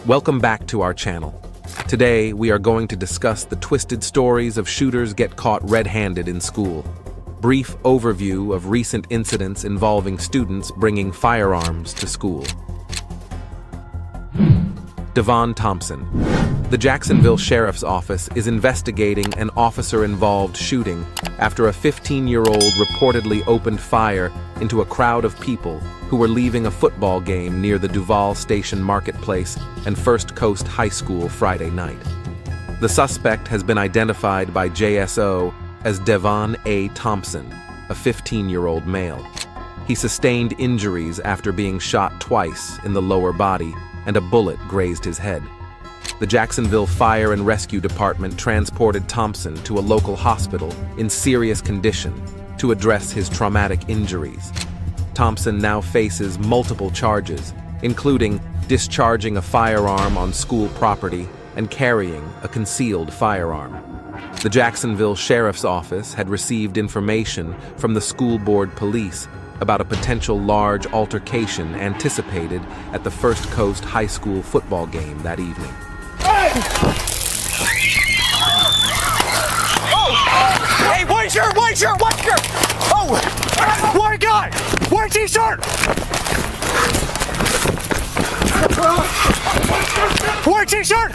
Welcome back to our channel. Today, we are going to discuss the twisted stories of shooters get caught red-handed in school. Brief overview of recent incidents involving students bringing firearms to school. Devon Thompson. The Jacksonville Sheriff's Office is investigating an officer-involved shooting after a 15-year-old reportedly opened fire into a crowd of people who were leaving a football game near the Duval Station Marketplace and First Coast High School Friday night. The suspect has been identified by JSO as Devon A. Thompson, a 15-year-old male. He sustained injuries after being shot twice in the lower body, and a bullet grazed his head. The Jacksonville Fire and Rescue Department transported Thompson to a local hospital in serious condition to address his traumatic injuries. Thompson now faces multiple charges, including discharging a firearm on school property and carrying a concealed firearm. The Jacksonville Sheriff's Office had received information from the school board police about a potential large altercation anticipated at the First Coast High School football game that evening. Hey! Oh! Hey, white shirt! Oh! White guy! White t-shirt! White t-shirt!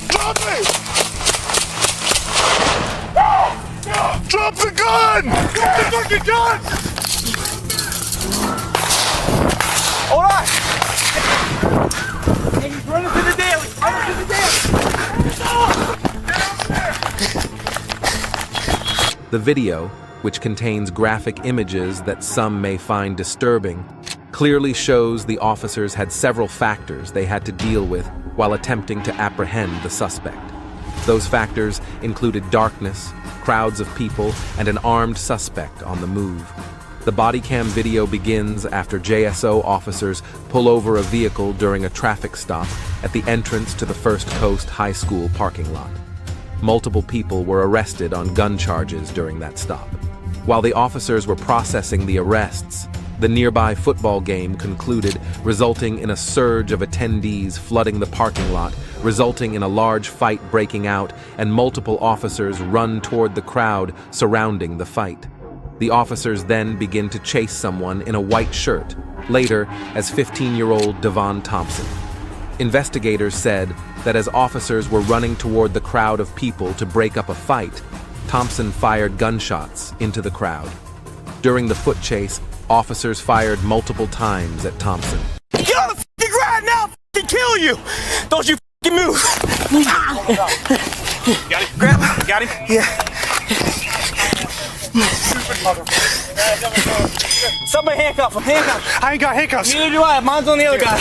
Drop me! Drop the gun! Drop the fucking gun! Hold on! Hey, he's running to the daily! The video, which contains graphic images that some may find disturbing, clearly shows the officers had several factors they had to deal with while attempting to apprehend the suspect. Those factors included darkness, crowds of people, and an armed suspect on the move. The body cam video begins after JSO officers pull over a vehicle during a traffic stop at the entrance to the First Coast High School parking lot. Multiple people were arrested on gun charges during that stop. While the officers were processing the arrests, the nearby football game concluded, resulting in a surge of attendees flooding the parking lot, resulting in a large fight breaking out, and multiple officers run toward the crowd surrounding the fight. The officers then begin to chase someone in a white shirt, later as 15-year-old Devon Thompson. Investigators said that as officers were running toward the crowd of people to break up a fight, Thompson fired gunshots into the crowd. During the foot chase, officers fired multiple times at Thompson. Get on the f***ing ground now! I'll f***ing kill you! Don't you f***ing move! Got him? Grab him. Got him? Yeah. Somebody handcuff him. I ain't got handcuffs. Neither do I. Mine's on the other guy.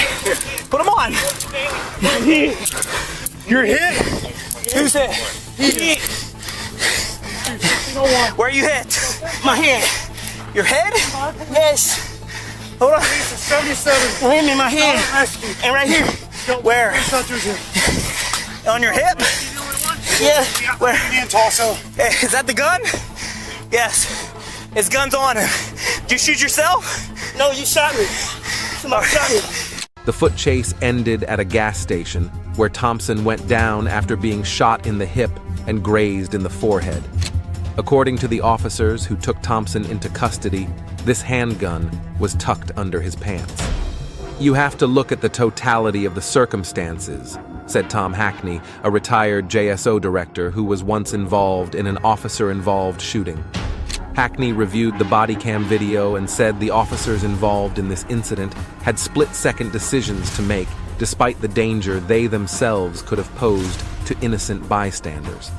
Put him on. You're hit? Who's hit? Where are you hit? My head. Your head? Yes. Hold on. 77. Hit me in my head. And right here. Where? On your hip? Yeah. Where? Hey, is that the gun? Yes. His gun's on him. Did you shoot yourself? No, you shot me. Somebody shot me. The foot chase ended at a gas station where Thompson went down after being shot in the hip and grazed in the forehead. According to the officers who took Thompson into custody, this handgun was tucked under his pants. "You have to look at the totality of the circumstances," said Tom Hackney, a retired JSO director who was once involved in an officer-involved shooting. Hackney reviewed the body cam video and said the officers involved in this incident had split-second decisions to make despite the danger they themselves could have posed to innocent bystanders.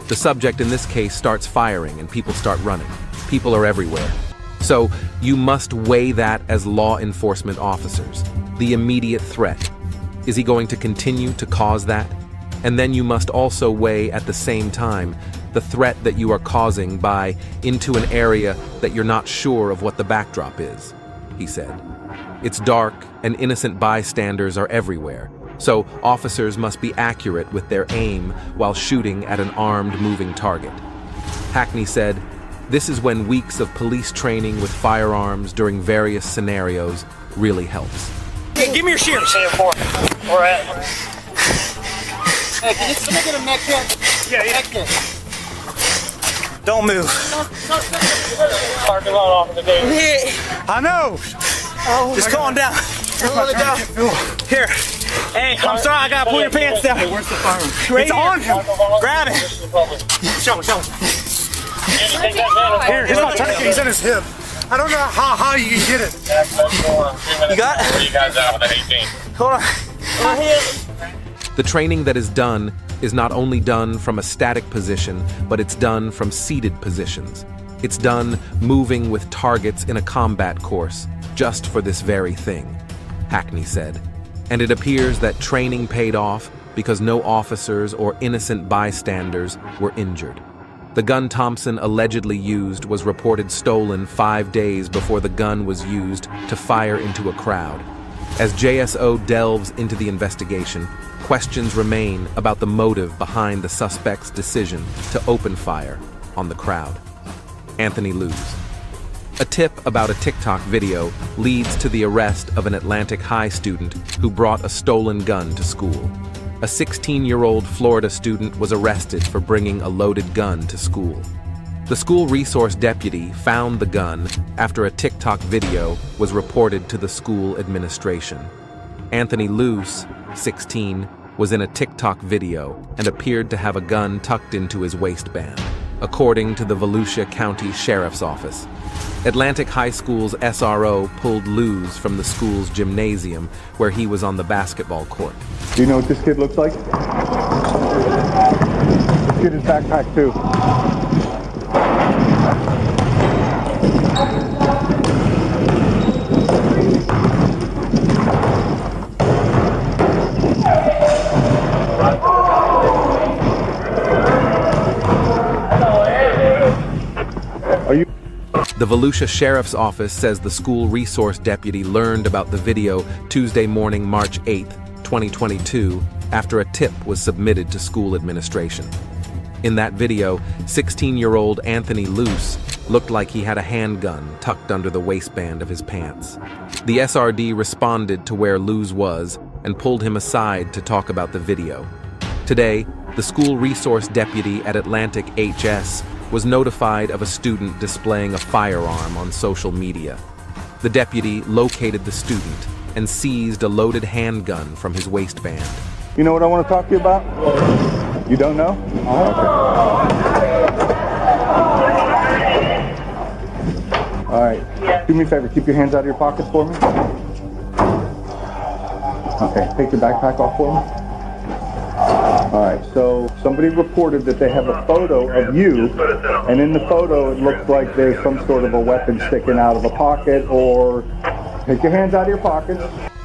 The subject in this case starts firing and people start running. People are everywhere. So you must weigh that as law enforcement officers. The immediate threat. Is he going to continue to cause that? And then you must also weigh at the same time the threat that you are causing by into an area that you're not sure of what the backdrop is, he said. It's dark and innocent bystanders are everywhere, so officers must be accurate with their aim while shooting at an armed moving target. Hackney said, This is when weeks of police training with firearms during various scenarios really helps. Hey, give me your shears. We're at. Hey, can you get a neck hit? Yeah. Neck hit. Don't move. Parking lot off of the day. I know. Just calm down. Hold it down. Here. Hey, I'm sorry, I gotta pull your pants down. Hey, where's the firearm? It's on him. Grab it. Show me. Here, he's not turning. He's in his hip. I don't know how you can get it. You got it? You guys out with an 18. Hold on. The training that is done is not only done from a static position, but it's done from seated positions. It's done moving with targets in a combat course, just for this very thing, Hackney said. And it appears that training paid off because no officers or innocent bystanders were injured. The gun Thompson allegedly used was reported stolen 5 days before the gun was used to fire into a crowd. As JSO delves into the investigation, questions remain about the motive behind the suspect's decision to open fire on the crowd. Anthony Luz. A tip about a TikTok video leads to the arrest of an Atlantic High student who brought a stolen gun to school. A 16-year-old Florida student was arrested for bringing a loaded gun to school. The school resource deputy found the gun after a TikTok video was reported to the school administration. Anthony Luz, 16, was in a TikTok video and appeared to have a gun tucked into his waistband, according to the Volusia County Sheriff's Office. Atlantic High School's SRO pulled Luz from the school's gymnasium where he was on the basketball court. Do you know what this kid looks like? This kid is backpack too. The Volusia Sheriff's Office says the school resource deputy learned about the video Tuesday morning, March 8, 2022, after a tip was submitted to school administration. In that video, 16-year-old Anthony Luz looked like he had a handgun tucked under the waistband of his pants. The SRD responded to where Luz was and pulled him aside to talk about the video. Today, the school resource deputy at Atlantic HS was notified of a student displaying a firearm on social media. The deputy located the student and seized a loaded handgun from his waistband. You know what I want to talk to you about? You don't know? Okay. All right. Do me a favor. Keep your hands out of your pockets for me. Okay. Take your backpack off for me. All right, so somebody reported that they have a photo of you, and in the photo it looks like there's some sort of a weapon sticking out of a pocket, or take your hands out of your pockets.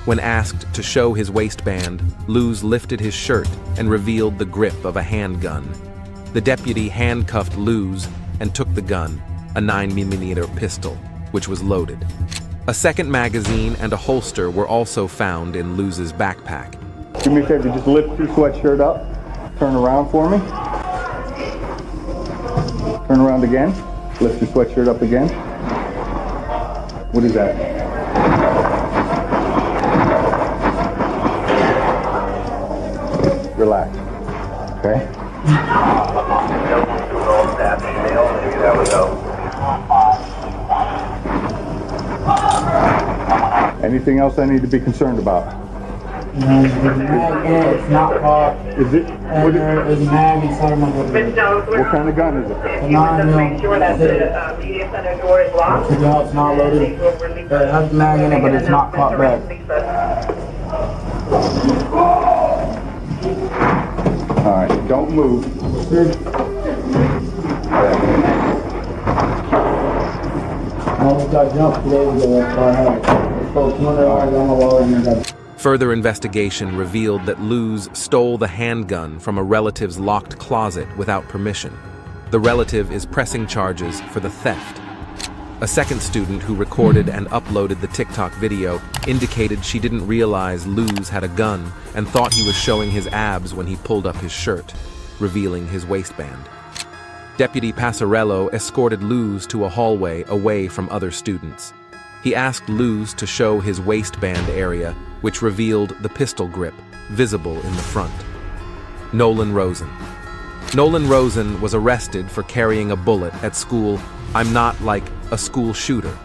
When asked to show his waistband, Luz lifted his shirt and revealed the grip of a handgun. The deputy handcuffed Luz and took the gun, a 9mm pistol, which was loaded. A second magazine and a holster were also found in Luz's backpack. Do me a favor, just lift your sweatshirt up. Turn around for me. Turn around again. Lift your sweatshirt up again. What is that? Relax. Okay? Anything else I need to be concerned about? No, there's a mag in it, it's not popped. Is it? And there's a mag inside of my book. What kind of gun is it? A 9mm. So no, it's not loaded. It has the mag in it, but it's not popped back. Alright, don't move. I almost got jumped 2 days ago, that's why I had it. It's supposed to $200 on my wallet and I got. Further investigation revealed that Luz stole the handgun from a relative's locked closet without permission. The relative is pressing charges for the theft. A second student who recorded and uploaded the TikTok video indicated she didn't realize Luz had a gun and thought he was showing his abs when he pulled up his shirt, revealing his waistband. Deputy Passarello escorted Luz to a hallway away from other students. He asked Luz to show his waistband area, which revealed the pistol grip, visible in the front. Nolan Rosen. Nolan Rosen was arrested for carrying a bullet at school. I'm not like a school shooter.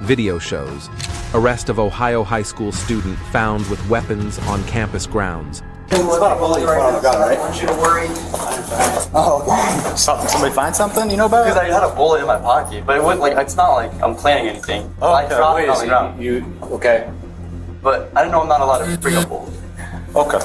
Video shows. Arrest of Ohio high school student found with weapons on campus grounds. It's about a bullet you put on the gun, right? I want you to worry. Oh, okay. Somebody find something you know about? Because I had a bullet in my pocket, but it was like it's not like I'm planning anything. Oh, I okay. dropped Wait, it on the ground. so you okay? But I didn't know I'm not allowed to bring a bullet. Okay.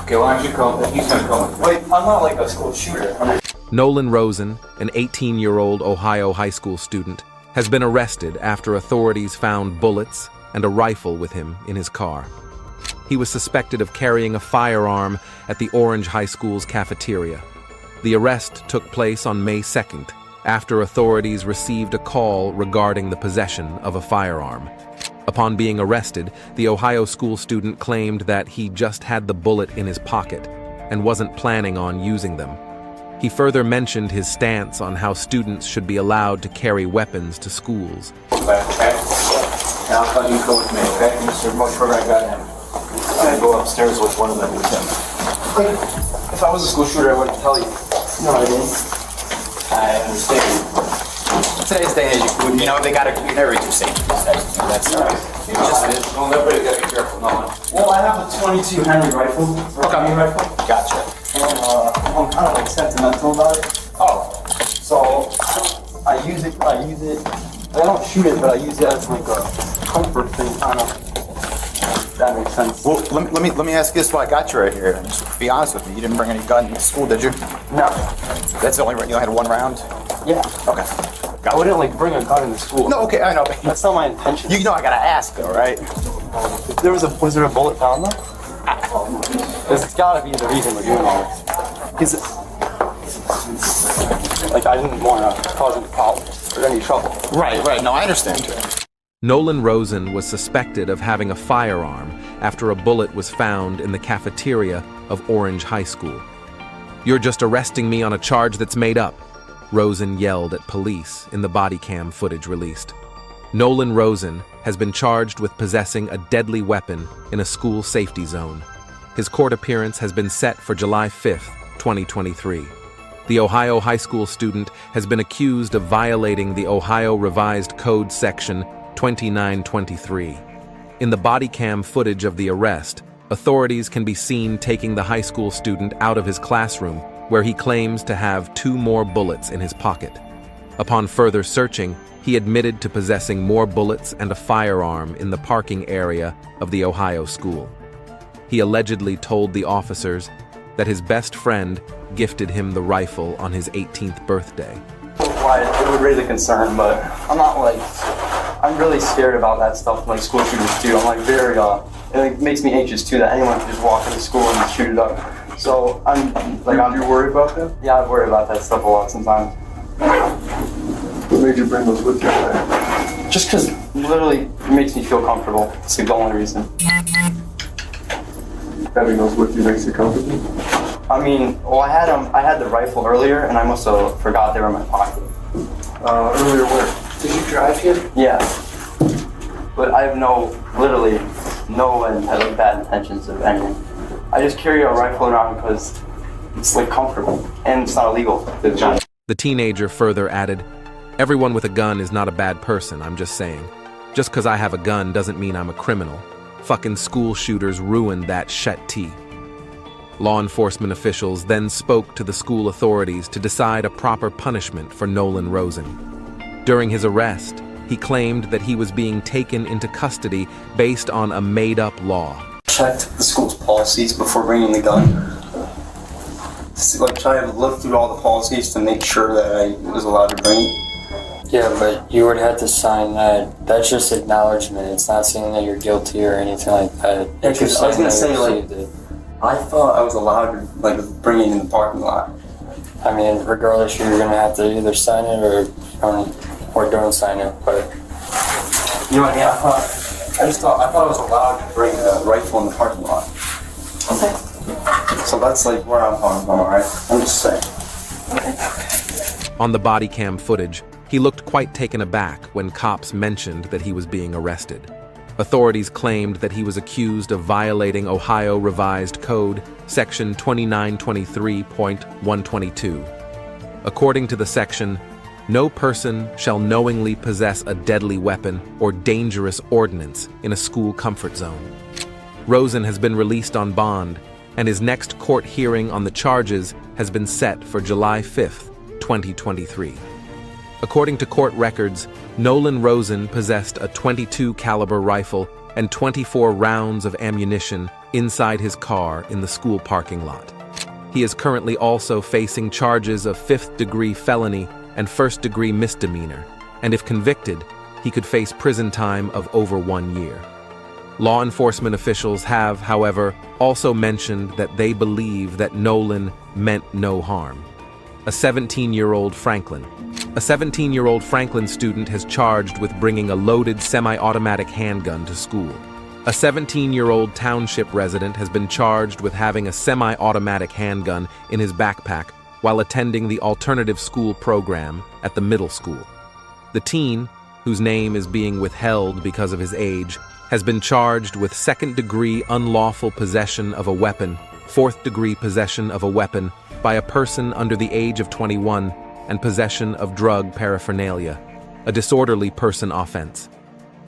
Okay, why don't you call? He's gonna call. Wait, I'm not like a school shooter. Nolan Rosen, an 18-year-old Ohio high school student, has been arrested after authorities found bullets and a rifle with him in his car. He was suspected of carrying a firearm at the Orange High School's cafeteria. The arrest took place on May 2nd, after authorities received a call regarding the possession of a firearm. Upon being arrested, the Ohio school student claimed that he just had the bullet in his pocket and wasn't planning on using them. He further mentioned his stance on how students should be allowed to carry weapons to schools. Okay. Now I'll tell you to go with me, okay? Mr. Motor, I got him. I go upstairs with one of them with him. If I was a school shooter, I wouldn't tell you. No, I didn't. I understand. Today's day and age, you know, they gotta carry to safety. That's right. Well, everybody gotta be careful, no. Well, I have a 22 Henry rifle. Okay. Rifle. Gotcha. And I'm kind of like sentimental about it. Oh. So I use it. I don't shoot it, but I use it as like a comfort thing, kind of. If that makes sense. Well, let me ask you this while I got you right here. Just be honest with me. You didn't bring any gun to school, did you? No. That's the only you only had one round? Yeah. Okay. I wouldn't like bring a gun into school. No, okay, I know. That's not my intention. You know I gotta ask though, right? Was there a bullet found though? Because it's gotta be the reason we're doing all this. Like I didn't want to cause any problems or any trouble. Right. No, I understand. Nolan Rosen was suspected of having a firearm after a bullet was found in the cafeteria of Orange High School. "You're just arresting me on a charge that's made up," Rosen yelled at police in the body cam footage released. Nolan Rosen has been charged with possessing a deadly weapon in a school safety zone. His court appearance has been set for July 5th, 2023. The Ohio high school student has been accused of violating the Ohio Revised Code Section 2923. In the body cam footage of the arrest, authorities can be seen taking the high school student out of his classroom, where he claims to have 2 more bullets in his pocket. Upon further searching, he admitted to possessing more bullets and a firearm in the parking area of the Ohio school. He allegedly told the officers that his best friend gifted him the rifle on his 18th birthday. Why it would raise a concern, but I'm really scared about that stuff, like school shooters too. I'm like very, it makes me anxious too that anyone can just walk into school and shoot it up. So I'm worried about that? Yeah, I worry about that stuff a lot sometimes. What made you bring those with you? Just because literally it makes me feel comfortable. It's like the only reason. Having those with you makes you comfortable? I mean, well, I had the rifle earlier, and I must have forgot they were in my pocket. Earlier where? Did you drive here? Yeah. But I have literally no bad intentions of anything. I just carry a rifle around because it's like comfortable and it's not illegal. The teenager further added, "Everyone with a gun is not a bad person, I'm just saying. Just because I have a gun doesn't mean I'm a criminal. Fucking school shooters ruined that shit tea." Law enforcement officials then spoke to the school authorities to decide a proper punishment for Nolan Rosen. During his arrest, he claimed that he was being taken into custody based on a made-up law. Checked the school's policies before bringing the gun. Try to look through all the policies to make sure that I was allowed to bring it. Yeah, but you would have to sign that. That's just acknowledgement. It's not saying that you're guilty or anything like that. Yeah, because I was gonna say I thought I was allowed to bring it in the parking lot. I mean, regardless, you're gonna have to either sign it or don't sign it. But you know what I mean? I thought I was allowed to bring a rifle in the parking lot. Okay. So that's where I'm coming from, alright? I'm just saying. Okay. On the body cam footage, he looked quite taken aback when cops mentioned that he was being arrested. Authorities claimed that he was accused of violating Ohio Revised Code, Section 2923.122. According to the section, no person shall knowingly possess a deadly weapon or dangerous ordnance in a school comfort zone. Rosen has been released on bond, and his next court hearing on the charges has been set for July 5th, 2023. According to court records, Nolan Rosen possessed a .22 caliber rifle and 24 rounds of ammunition inside his car in the school parking lot. He is currently also facing charges of 5th-degree felony and 1st-degree misdemeanor, and if convicted, he could face prison time of over 1 year. Law enforcement officials have, however, also mentioned that they believe that Nolan meant no harm. A 17-year-old Franklin student has charged with bringing a loaded semi-automatic handgun to school. A 17-year-old township resident has been charged with having a semi-automatic handgun in his backpack while attending the alternative school program at the middle school. The teen, whose name is being withheld because of his age, has been charged with 2nd-degree unlawful possession of a weapon, 4th-degree possession of a weapon by a person under the age of 21, and possession of drug paraphernalia, a disorderly person offense.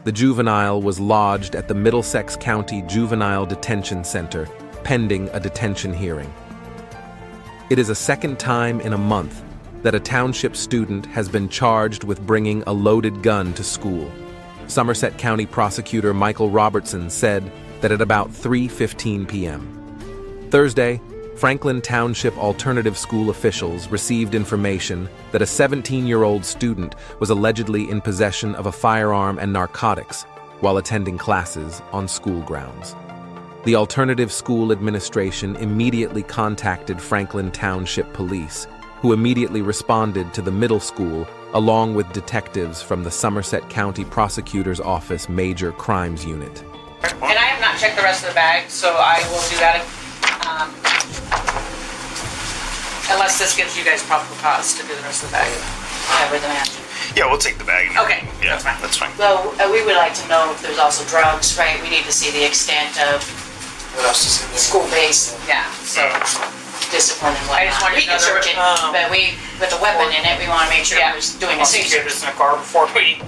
The juvenile was lodged at the Middlesex County Juvenile Detention Center, pending a detention hearing. It is a second time in a month that a township student has been charged with bringing a loaded gun to school. Somerset County Prosecutor Michael Robertson said that at about 3:15 p.m. Thursday, Franklin Township Alternative School officials received information that a 17-year-old student was allegedly in possession of a firearm and narcotics while attending classes on school grounds. The Alternative School Administration immediately contacted Franklin Township Police, who immediately responded to the middle school along with detectives from the Somerset County Prosecutor's Office Major Crimes Unit. And I have not checked the rest of the bag, so I will do that. Unless this gives you guys probable cause to do the rest of the bag. Whatever the man. Yeah, we'll take the bag. Okay, Yeah, that's fine. that's fine. Well, we would like to know if there's also drugs, right? We need to see the extent of What else is in there? school-based, yeah, so discipline and whatnot. I just wanted We can another, search it, but with a weapon in it, we want to make sure Yeah. who's doing a I'll see search. this in the car before we,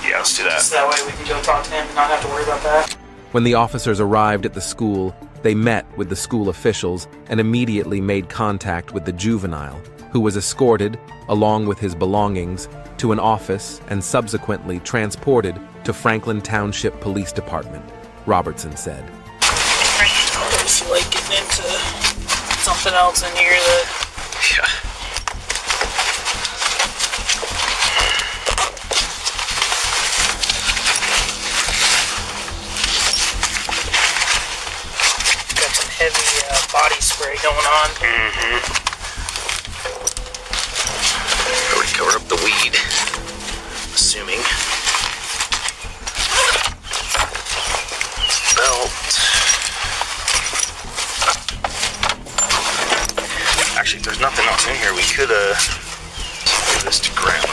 Yeah, let's do that. so that way we can go talk to him and not have to worry about that. When the officers arrived at the school, they met with the school officials and immediately made contact with the juvenile, who was escorted, along with his belongings, to an office and subsequently transported to Franklin Township Police Department, Robertson said. I don't feel like getting into something else in here that... Yeah. Got some heavy body spray going on. Already covered up the weed, assuming. Belt. Actually, if there's nothing else in here, we could give this to Grandma.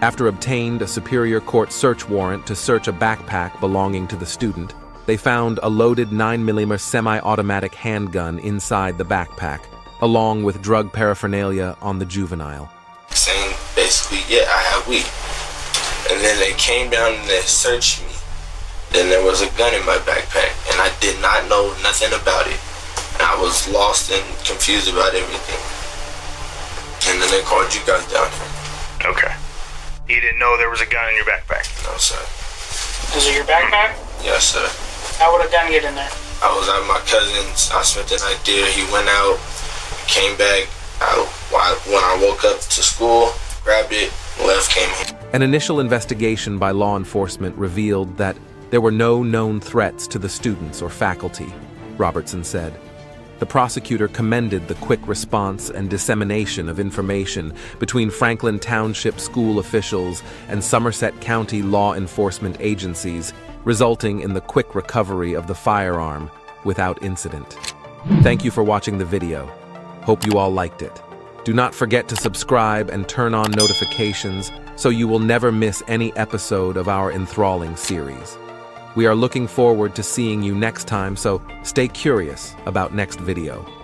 After obtained a Superior Court search warrant to search a backpack belonging to the student, they found a loaded 9mm semi-automatic handgun inside the backpack, along with drug paraphernalia on the juvenile. Saying basically, yeah, I have weed. And then they came down and they searched me. Then there was a gun in my backpack, and I did not know nothing about it. And I was lost and confused about everything. And then they called you guys down here. Okay. You didn't know there was a gun in your backpack? No, sir. Is it your backpack? Yes, sir. How would a gun get in there? I was at my cousin's. I spent the night there. He went out, came back. When I woke up to school, grabbed it, left, came here. An initial investigation by law enforcement revealed that there were no known threats to the students or faculty, Robertson said. The prosecutor commended the quick response and dissemination of information between Franklin Township school officials and Somerset County law enforcement agencies, resulting in the quick recovery of the firearm without incident. Thank you for watching the video. Hope you all liked it. Do not forget to subscribe and turn on notifications so you will never miss any episode of our enthralling series. We are looking forward to seeing you next time, so stay curious about next video.